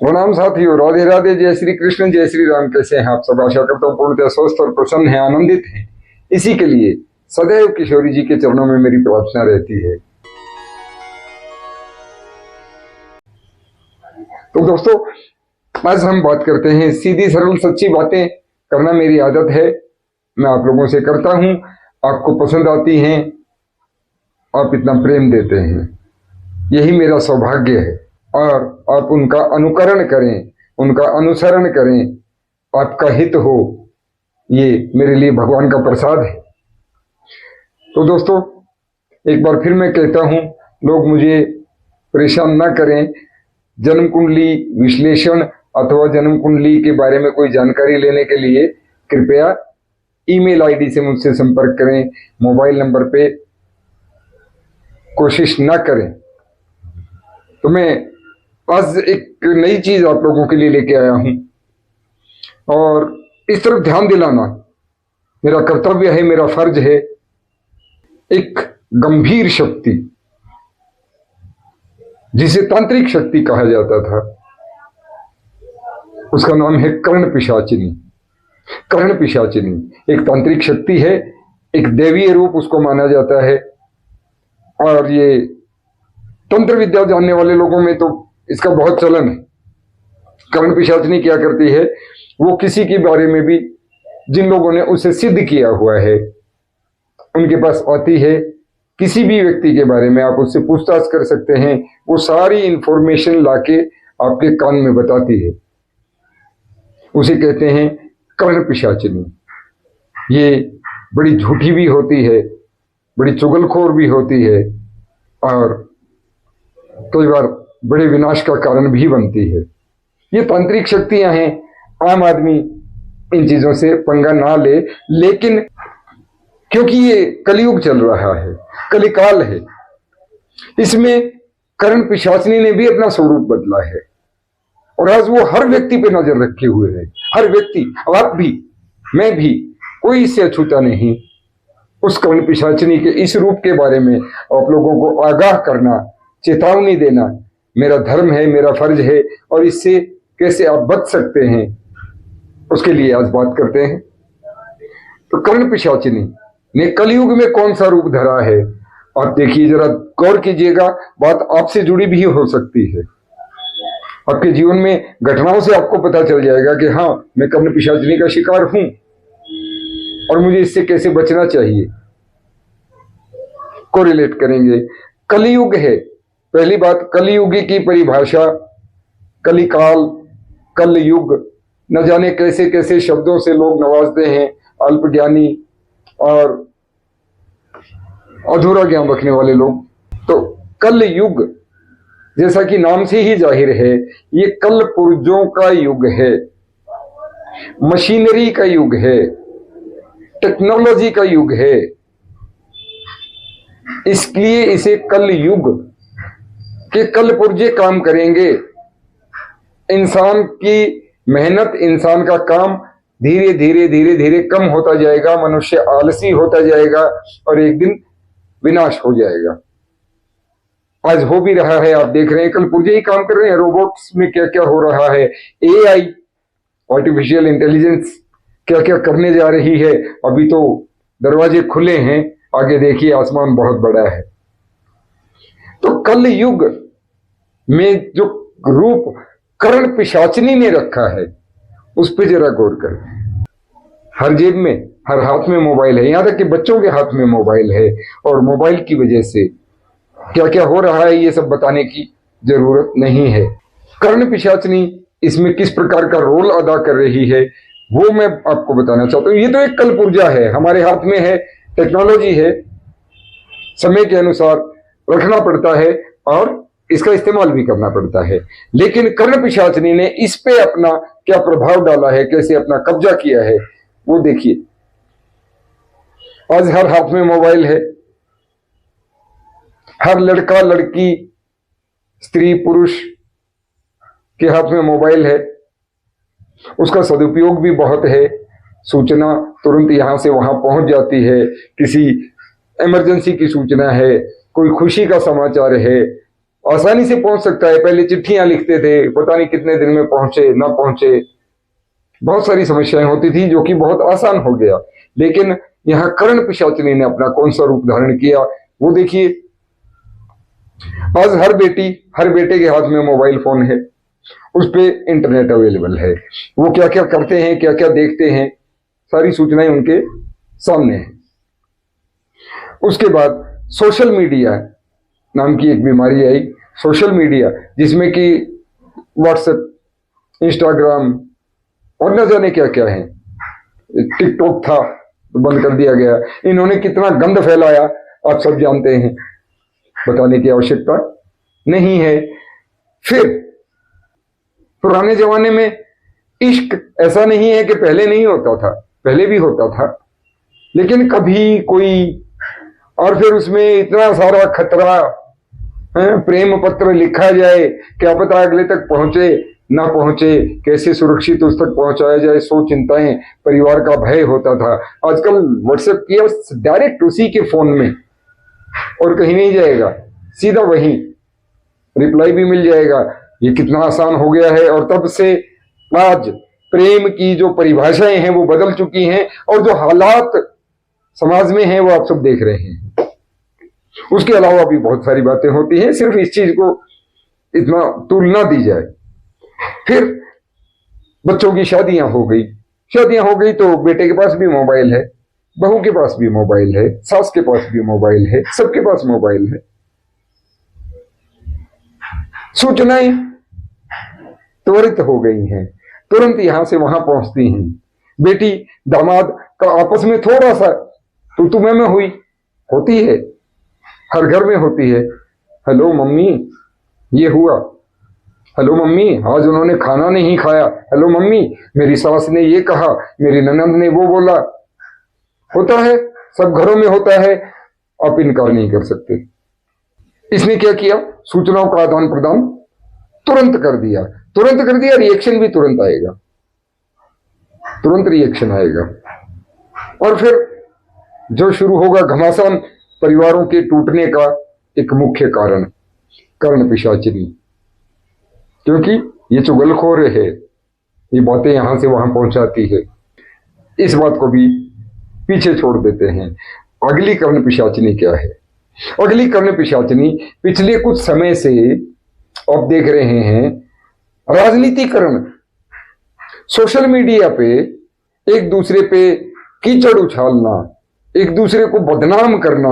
प्रणाम साथियों, राधे राधे, जय श्री कृष्ण, जय श्री राम। कैसे हैं आप सब? आशा करता हूँ पूर्णतः स्वस्थ और प्रसन्न हैं, आनंदित हैं। इसी के लिए सदैव किशोरी जी के चरणों में मेरी प्रार्थना रहती है। तो दोस्तों, आज हम बात करते हैं, सीधी सरल सच्ची बातें करना मेरी आदत है, मैं आप लोगों से करता हूं, आपको पसंद आती हैं, आप इतना प्रेम देते हैं, यही मेरा सौभाग्य है। और आप उनका अनुकरण करें, उनका अनुसरण करें, आपका हित हो, ये मेरे लिए भगवान का प्रसाद है। तो दोस्तों, एक बार फिर मैं कहता हूं, लोग मुझे परेशान ना करें। जन्म कुंडली विश्लेषण अथवा जन्म कुंडली के बारे में कोई जानकारी लेने के लिए कृपया ईमेल आईडी से मुझसे संपर्क करें, मोबाइल नंबर पे कोशिश ना करें। तो मैं आज एक नई चीज आप लोगों के लिए लेके आया हूं, और इस तरफ ध्यान दिलाना मेरा कर्तव्य है, मेरा फर्ज है। एक गंभीर शक्ति, जिसे तांत्रिक शक्ति कहा जाता था, उसका नाम है कर्ण पिशाचिनी। कर्ण पिशाचिनी एक तांत्रिक शक्ति है, एक दैवीय रूप उसको माना जाता है। और ये तंत्र विद्या जानने वाले लोगों में तो इसका बहुत चलन है। कर्ण पिशाचिनी क्या करती है, वो किसी के बारे में भी, जिन लोगों ने उसे सिद्ध किया हुआ है, उनके पास आती है। किसी भी व्यक्ति के बारे में आप उससे पूछताछ कर सकते हैं, वो सारी इंफॉर्मेशन लाके आपके कान में बताती है। उसे कहते हैं कर्ण पिशाचिनी। ये बड़ी झूठी भी होती है, बड़ी चुगलखोर भी होती है, और कई बार बड़े विनाश का कारण भी बनती है। ये तांत्रिक शक्तियां हैं, आम आदमी इन चीजों से पंगा ना ले, लेकिन क्योंकि ये कलयुग चल रहा है, कलिकाल है, इसमें कर्ण पिशाचिनी ने भी अपना स्वरूप बदला है, और आज वो हर व्यक्ति पे नजर रखे हुए है। हर व्यक्ति, आप भी, मैं भी, कोई इससे अछूता नहीं। उस कर्ण पिशाचिनी के इस रूप के बारे में आप लोगों को आगाह करना, चेतावनी देना मेरा धर्म है, मेरा फर्ज है। और इससे कैसे आप बच सकते हैं, उसके लिए आज बात करते हैं। तो कर्ण पिशाचिनी ने कलयुग में कौन सा रूप धरा है, आप देखिए, जरा गौर कीजिएगा। बात आपसे जुड़ी भी हो सकती है, आपके जीवन में घटनाओं से आपको पता चल जाएगा कि हाँ, मैं कर्ण पिशाचिनी का शिकार हूं और मुझे इससे कैसे बचना चाहिए। कोरिलेट करेंगे। कलयुग है, पहली बात, कलयुगी की परिभाषा, कलिकाल, कलयुग, न जाने कैसे कैसे शब्दों से लोग नवाजते हैं, अल्पज्ञानी और अधूरा ज्ञान रखने वाले लोग। तो कलयुग, जैसा कि नाम से ही जाहिर है, ये कल पुर्जों का युग है, मशीनरी का युग है, टेक्नोलॉजी का युग है। इसलिए इसे कल युग के कल पुर्जे काम करेंगे। इंसान की मेहनत, इंसान का काम धीरे धीरे धीरे धीरे कम होता जाएगा, मनुष्य आलसी होता जाएगा और एक दिन विनाश हो जाएगा। आज हो भी रहा है, आप देख रहे हैं, कल पुर्जे ही काम कर रहे हैं। रोबोट्स में क्या क्या हो रहा है, एआई, आर्टिफिशियल इंटेलिजेंस क्या क्या करने जा रही है। अभी तो दरवाजे खुले हैं, आगे देखिए आसमान बहुत बड़ा है। तो कल युग में जो रूप कर्ण पिशाचिनी ने रखा है, उस पर जरा गौर करें। हर जेब में, हर हाथ में मोबाइल है, यहां तक कि बच्चों के हाथ में मोबाइल है, और मोबाइल की वजह से क्या क्या हो रहा है ये सब बताने की जरूरत नहीं है। कर्ण पिशाचिनी इसमें किस प्रकार का रोल अदा कर रही है, वो मैं आपको बताना चाहता हूं। ये तो एक कलपुर्जा है, हमारे हाथ में है, टेक्नोलॉजी है, समय के अनुसार रखना पड़ता है और इसका इस्तेमाल भी करना पड़ता है। लेकिन कर्ण पिशाचिनी ने इस पे अपना क्या प्रभाव डाला है, कैसे अपना कब्जा किया है, वो देखिए। आज हर हाथ में मोबाइल है, हर लड़का लड़की, स्त्री पुरुष के हाथ में मोबाइल है। उसका सदुपयोग भी बहुत है, सूचना तुरंत यहां से वहां पहुंच जाती है। किसी इमरजेंसी की सूचना है, कोई खुशी का समाचार है, आसानी से पहुंच सकता है। पहले चिट्ठियां लिखते थे, पता नहीं कितने दिन में पहुंचे ना पहुंचे, बहुत सारी समस्याएं होती थी, जो कि बहुत आसान हो गया। लेकिन यहाँ कर्ण पिशाचिनी ने अपना कौन सा रूप धारण किया वो देखिए। आज हर बेटे के हाथ में मोबाइल फोन है, उस पे इंटरनेट अवेलेबल है। वो क्या क्या करते हैं, क्या क्या देखते हैं, सारी सूचनाएं उनके सामने है। उसके बाद सोशल मीडिया नाम की एक बीमारी आई, सोशल मीडिया, जिसमें कि व्हाट्सएप, इंस्टाग्राम और न जाने क्या क्या है। टिकटॉक था तो बंद कर दिया गया। इन्होंने कितना गंद फैलाया आप सब जानते हैं, बताने की आवश्यकता नहीं है। फिर पुराने जमाने में इश्क ऐसा नहीं है कि पहले नहीं होता था, पहले भी होता था, लेकिन कभी कोई, और फिर उसमें इतना सारा खतरा है, प्रेम पत्र लिखा जाए, क्या पता अगले तक पहुंचे ना पहुंचे, कैसे सुरक्षित उस तक पहुंचाया जाए, सो चिंताएं, परिवार का भय होता था। आजकल व्हाट्सएप किया डायरेक्ट उसी के फोन में और कहीं नहीं जाएगा, सीधा वहीं रिप्लाई भी मिल जाएगा। ये कितना आसान हो गया है। और तब से आज प्रेम की जो परिभाषाएं हैं वो बदल चुकी हैं, और जो हालात समाज में हैं वो आप सब देख रहे हैं। उसके अलावा भी बहुत सारी बातें होती हैं, सिर्फ इस चीज को इतना तुलना दी जाए। फिर बच्चों की शादियां हो गई तो बेटे के पास भी मोबाइल है, बहू के पास भी मोबाइल है, सास के पास भी मोबाइल है, सबके पास मोबाइल है। सूचनाएं त्वरित हो गई हैं, तुरंत यहां से वहां पहुंचती हैं। बेटी दामाद का आपस में थोड़ा सा तो तुम्हें में होती है, हर घर में होती है। हेलो मम्मी ये हुआ, हेलो मम्मी आज उन्होंने खाना नहीं खाया, हेलो मम्मी मेरी सास ने ये कहा, मेरी ननंद ने वो बोला। होता है, सब घरों में होता है, आप इनकार नहीं कर सकते। इसने क्या किया, सूचनाओं का आदान प्रदान तुरंत कर दिया, रिएक्शन भी तुरंत आएगा, तुरंत रिएक्शन आएगा। और फिर जो शुरू होगा घमासान, परिवारों के टूटने का एक मुख्य कारण कर्ण पिशाचिनी, क्योंकि ये चुगलखोर है, ये बातें यहां से वहां पहुंचाती है। इस बात को भी पीछे छोड़ देते हैं। अगली कर्ण पिशाचिनी क्या है? अगली कर्ण पिशाचिनी पिछले कुछ समय से आप देख रहे हैं, राजनीतिकरण। सोशल मीडिया पे एक दूसरे पे कीचड़ उछालना, एक दूसरे को बदनाम करना,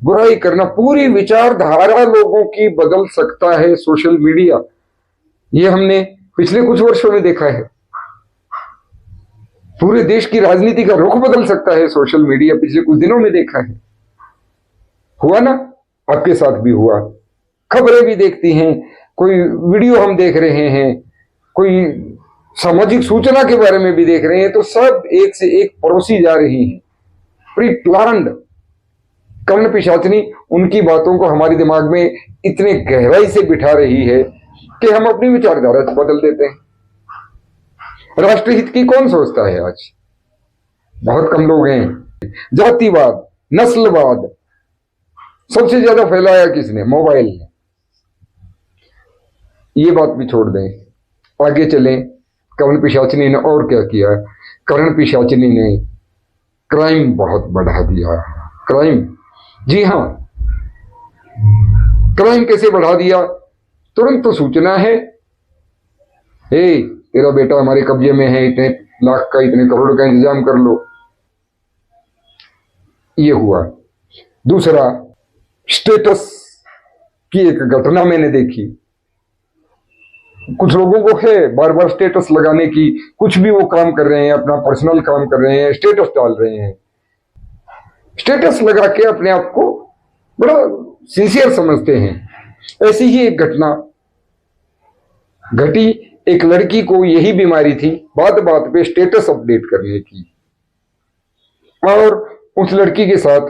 बुराई करना, पूरी विचारधारा लोगों की बदल सकता है सोशल मीडिया। ये हमने पिछले कुछ वर्षों में देखा है। पूरे देश की राजनीति का रुख बदल सकता है सोशल मीडिया, पिछले कुछ दिनों में देखा है। हुआ ना, आपके साथ भी हुआ। खबरें भी देखती हैं, कोई वीडियो हम देख रहे हैं, कोई सामाजिक सूचना के बारे में भी देख रहे हैं, तो सब एक से एक परोसी जा रही हैं, प्री प्लान्ड। कर्ण पिशाचिनी उनकी बातों को हमारे दिमाग में इतने गहराई से बिठा रही है कि हम अपनी विचारधारा बदल देते हैं। राष्ट्रहित की कौन सोचता है आज? बहुत कम लोग हैं। जातिवाद, नस्लवाद सबसे ज्यादा फैलाया किसने? मोबाइल ने। ये बात भी छोड़ दें, आगे चलें। कर्ण पिशाचिनी ने और क्या किया? कर्ण पिशाचिनी ने क्राइम बहुत बढ़ा दिया। क्राइम, जी हां, क्राइम कैसे बढ़ा दिया? तुरंत तो सूचना है, तेरा बेटा हमारे कब्जे में है, इतने लाख का, इतने करोड़ का इंतजाम कर लो। ये हुआ। दूसरा, स्टेटस की एक घटना मैंने देखी। कुछ लोगों को है बार बार स्टेटस लगाने की, कुछ भी वो काम कर रहे हैं, अपना पर्सनल काम कर रहे हैं, स्टेटस डाल रहे हैं। स्टेटस लगा के अपने आप को बड़ा सिंसियर समझते हैं। ऐसी ही एक घटना घटी। एक लड़की को यही बीमारी थी, बात बात पे स्टेटस अपडेट करने की, और उस लड़की के साथ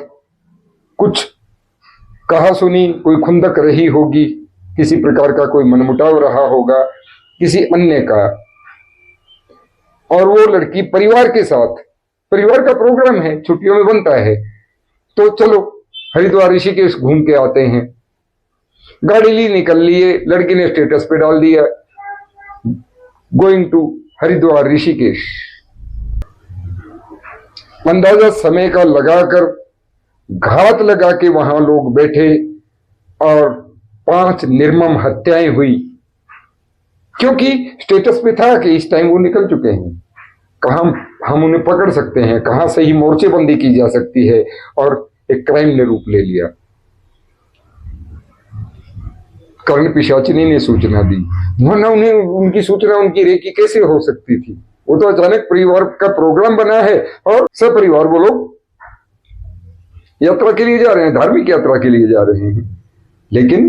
कुछ कहा सुनी, कोई खुंदक रही होगी, किसी प्रकार का कोई मनमुटाव रहा होगा किसी अन्य का, और वो लड़की परिवार के साथ, परिवार का प्रोग्राम है, छुट्टियों में बनता है, तो चलो हरिद्वार ऋषिकेश घूम के आते हैं। गाड़ी ली, निकल लिए, लड़की ने स्टेटस पे डाल दिया गोइंग टू हरिद्वार ऋषिकेश। अंदाजा समय का लगाकर घात लगा के वहां लोग बैठे और 5 निर्मम हत्याएं हुई, क्योंकि स्टेटस पे था कि इस टाइम वो निकल चुके हैं, कहां हम उन्हें पकड़ सकते हैं, कहां सही मोर्चेबंदी की जा सकती है, और एक क्राइम ने रूप ले लिया। कर्ण पिशाचिनी ने सूचना दी, वरना उन्हें उनकी सूचना उनकी रेकी कैसे हो सकती थी? वो तो अचानक परिवार का प्रोग्राम बना है और सब परिवार वो लोग यात्रा के लिए जा रहे हैं, धार्मिक यात्रा के लिए जा रहे हैं, लेकिन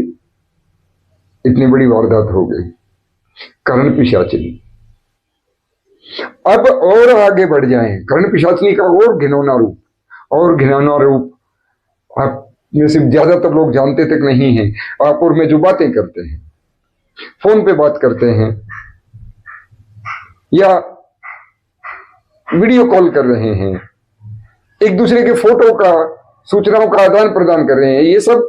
इतनी बड़ी वारदात हो गई। कर्ण पिशाचिनी। अब और आगे बढ़ जाएं, कर्ण पिशाचिनी का और घिनौना रूप आप में से ज्यादातर लोग जानते तक नहीं है। आप और मैं जो बातें करते हैं, फोन पे बात करते हैं या वीडियो कॉल कर रहे हैं, एक दूसरे के फोटो का, सूचनाओं का आदान प्रदान कर रहे हैं, ये सब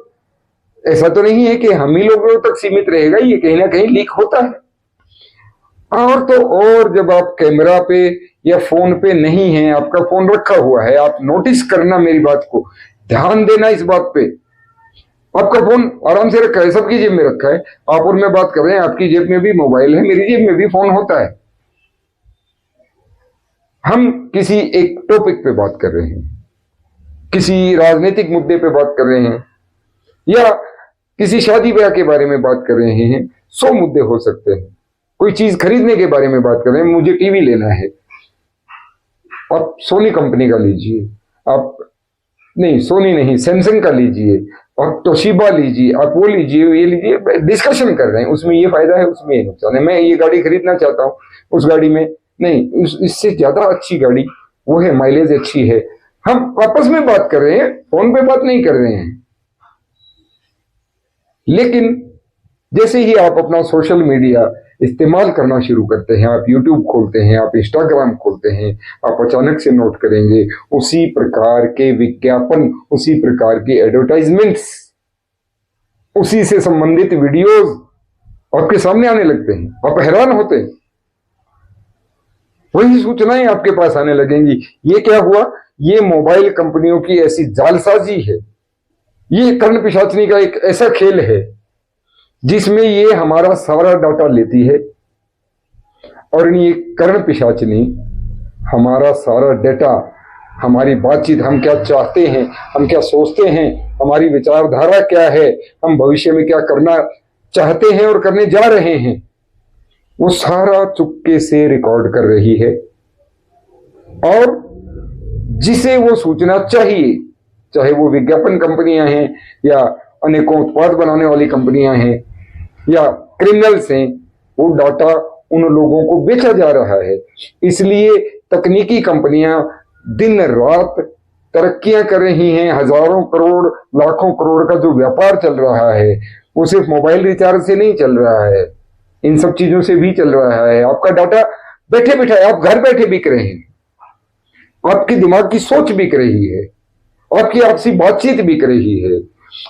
ऐसा तो नहीं है कि हम ही लोगों तक सीमित रहेगा, ये कहीं ना कहीं लीक होता है। और तो और जब आप कैमरा पे या फोन पे नहीं है, आपका फोन रखा हुआ है, आप नोटिस करना, मेरी बात को ध्यान देना, इस बात पे आपका फोन आराम से रखा है, सबकी जेब में रखा है, आप और मैं बात कर रहे हैं, आपकी जेब में भी मोबाइल है, मेरी जेब में भी फोन होता है, हम किसी एक टॉपिक पे बात कर रहे हैं, किसी राजनीतिक मुद्दे पे बात कर रहे हैं, या किसी शादी ब्याह के बारे में बात कर रहे हैं, 100 मुद्दे हो सकते हैं, कोई चीज खरीदने के बारे में बात कर रहे हैं, मुझे टीवी लेना है, आप सोनी कंपनी का लीजिए, आप नहीं, सोनी नहीं, सैमसंग का लीजिए, आप तोशिबा लीजिए, आप वो लीजिए, ये लीजिए, डिस्कशन कर रहे हैं, उसमें ये फायदा है, उसमें ये नुकसान है, मैं ये गाड़ी खरीदना चाहता हूं, उस गाड़ी में नहीं, इससे ज्यादा अच्छी गाड़ी वो है, माइलेज अच्छी है, हम आपस में बात कर रहे हैं, फोन पे बात नहीं कर रहे हैं। लेकिन जैसे ही आप अपना सोशल मीडिया इस्तेमाल करना शुरू करते हैं, आप यूट्यूब खोलते हैं, आप इंस्टाग्राम खोलते हैं, आप अचानक से नोट करेंगे उसी प्रकार के विज्ञापन, उसी प्रकार की एडवर्टाइजमेंट्स, उसी से संबंधित वीडियोस आपके सामने आने लगते हैं, आप हैरान होते हैं, वही सूचनाएं आपके पास आने लगेंगी। ये क्या हुआ? ये मोबाइल कंपनियों की ऐसी जालसाजी है, ये कर्ण पिशाचिनी का एक ऐसा खेल है जिसमें ये हमारा सारा डाटा लेती है, और ये कर्ण पिशाचिनी हमारा सारा डाटा, हमारी बातचीत, हम क्या चाहते हैं, हम क्या सोचते हैं, हमारी विचारधारा क्या है, हम भविष्य में क्या करना चाहते हैं और करने जा रहे हैं, वो सारा चुपके से रिकॉर्ड कर रही है। और जिसे वो सूचना चाहिए, चाहे वो विज्ञापन कंपनियां हैं या अनेकों उत्पाद बनाने वाली कंपनियां हैं या क्रिमिनल्स हैं, वो डाटा उन लोगों को बेचा जा रहा है। इसलिए तकनीकी कंपनियां दिन रात तरक्कियां कर रही हैं, हजारों करोड़, लाखों करोड़ का जो व्यापार चल रहा है वो सिर्फ मोबाइल रिचार्ज से नहीं चल रहा है, इन सब चीजों से भी चल रहा है। आपका डाटा बैठे बैठे, आप घर बैठे बिक रहे हैं, आपके दिमाग की सोच बिक रही है, आपकी आपसी बातचीत बिक रही है।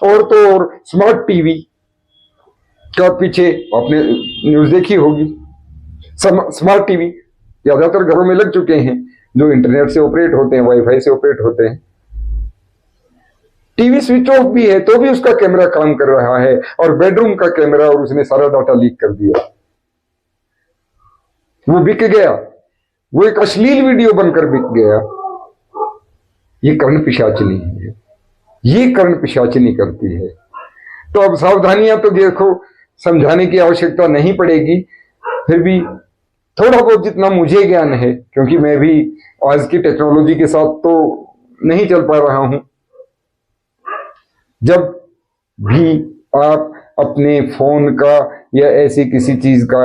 और तो और स्मार्ट टीवी का पीछे आपने न्यूज देखी होगी, स्मार्ट टीवी ज्यादातर घरों में लग चुके हैं, जो इंटरनेट से ऑपरेट होते हैं, वाईफाई से ऑपरेट होते हैं। टीवी स्विच ऑफ भी है तो भी उसका कैमरा काम कर रहा है, और बेडरूम का कैमरा, और उसने सारा डाटा लीक कर दिया, वो बिक गया, वो एक अश्लील वीडियो बनकर बिक गया। ये कर्ण पिशाचिनी है, ये कर्ण पिशाचिनी करती है। तो अब सावधानियां तो देखो, समझाने की आवश्यकता नहीं पड़ेगी, फिर भी थोड़ा बहुत जितना मुझे ज्ञान है, क्योंकि मैं भी आज की टेक्नोलॉजी के साथ तो नहीं चल पा रहा हूं। जब भी आप अपने फोन का या ऐसी किसी चीज का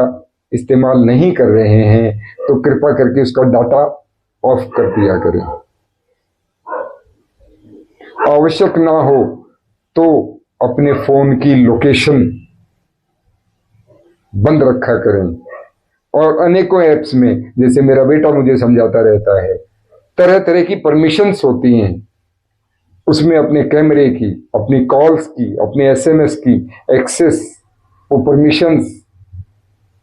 इस्तेमाल नहीं कर रहे हैं तो कृपया करके उसका डाटा ऑफ कर दिया करें। आवश्यक ना हो तो अपने फोन की लोकेशन बंद रखा करें। और अनेकों ऐप्स में, जैसे मेरा बेटा मुझे समझाता रहता है, तरह तरह की परमिशंस होती हैं, उसमें अपने कैमरे की, अपनी कॉल्स की, अपने एसएमएस की एक्सेस, वो परमिशंस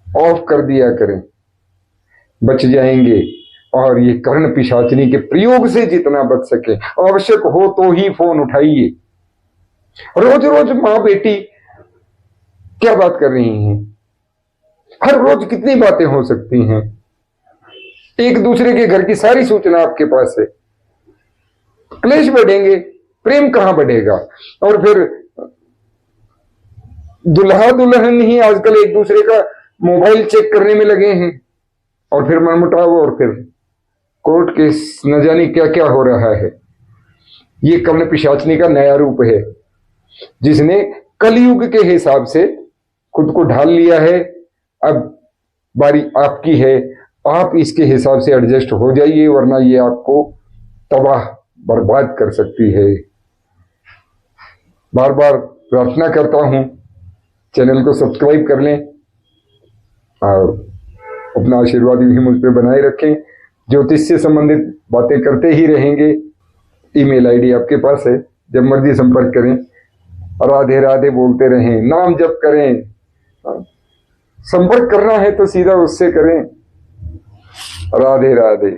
ऑफ कर दिया करें, बच जाएंगे। और ये कर्ण पिशाचिनी के प्रयोग से जितना बच सके, आवश्यक हो तो ही फोन उठाइए। रोज रोज मां बेटी क्या बात कर रही हैं? हर रोज कितनी बातें हो सकती हैं? एक दूसरे के घर की सारी सूचना आपके पास है। क्लेश बढ़ेंगे, प्रेम कहां बढ़ेगा? और फिर दुल्हा दुल्हन ही आजकल एक दूसरे का मोबाइल चेक करने में लगे हैं, और फिर मनमुटाव, और फिर कोर्ट केस, न जाने क्या क्या हो रहा है। ये कर्ण पिशाचिनी का नया रूप है, जिसने कलयुग के हिसाब से खुद को ढाल लिया है। अब बारी आपकी है, आप इसके हिसाब से एडजस्ट हो जाइए, वरना ये आपको तबाह बर्बाद कर सकती है। बार बार प्रार्थना करता हूं, चैनल को सब्सक्राइब कर लें और अपना आशीर्वाद भी मुझ पर बनाए रखें। ज्योतिष से संबंधित बातें करते ही रहेंगे। ईमेल आईडी आपके पास है, जब मर्जी संपर्क करें। राधे राधे बोलते रहें, नाम जप करें। संपर्क करना है तो सीधा उससे करें। राधे राधे।